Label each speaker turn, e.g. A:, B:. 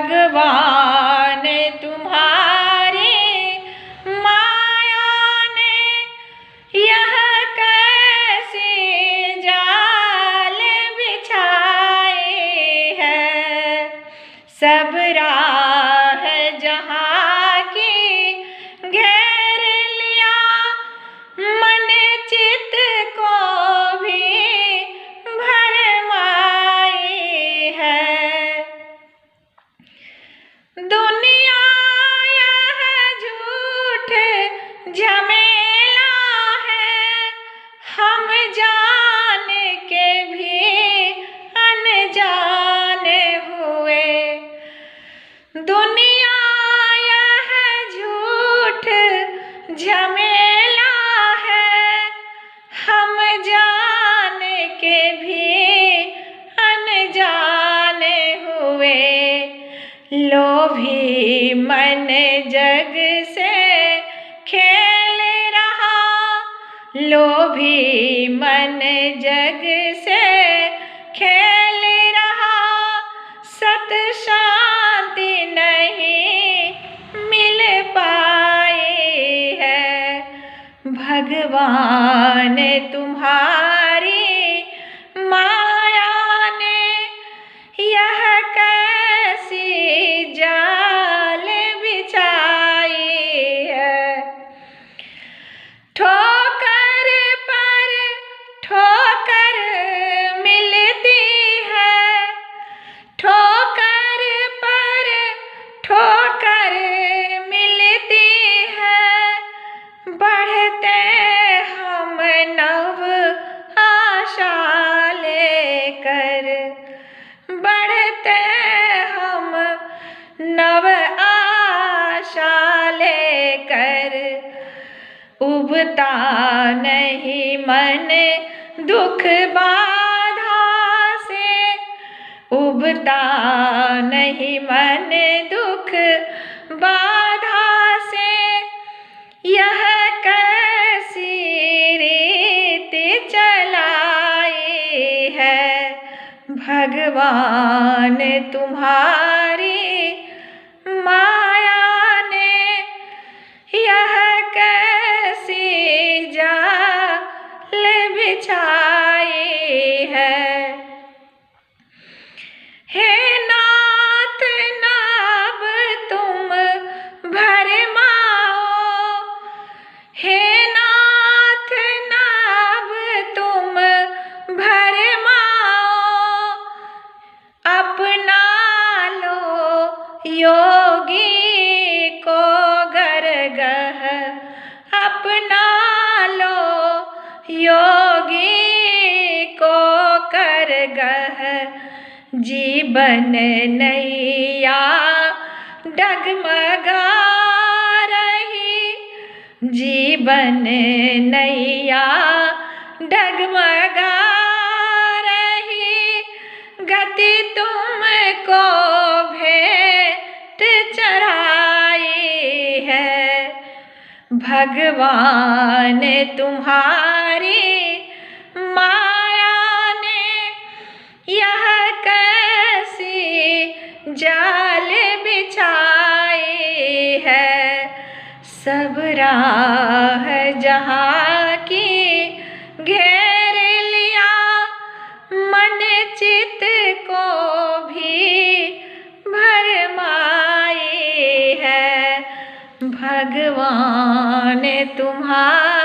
A: भगवान तुम्हारी माया ने यह कैसे जाल बिछाए है। सब राह जहाँ की घेर लिया, मन चित को भी भरमाए है। दुनिया यह झूठ झमेला है, हम जान के भी अनजान हुए। दुनिया यह झूठ झमेला है, हम जान के भी अनजान हुए। लोभी मन जग से खेल रहा, लोभी मन जग से खेल रहा। सत शांति नहीं मिल पाई है। भगवान तुम्हारी माया ने यह कैसी जाल बिछाई है। ठोकर पर ठोकर मिलती है, ठोकर पर ठोकर मिलती है। बढ़ते हम नव आशा लेकर, बढ़ते हम नव आशा लेकर। उबता नहीं मन दुख बाधा से, उबता नहीं मन दुख बाधा से। यह कैसी रीत चलाई है। भगवान तुम्हारी माया ने यह कैसी जाल बिछाई है। हे नाथ नाब तुम भरमाओ, हे नाथ नाब तुम भरमाओ। अपना लो योगी को गरगह, अपना लो योगी को करगह। जीवन नैया डगमगा रही, जीवन नैया डगमगा रही। गति तुमको भेंट चढ़ाई है। भगवान तुम्हारी माया ने यह कैसी जाल बिछाई है। सब राह जहाँ की घेर लिया, मन चित को भी भरमाई है। भगवान तुम्हारी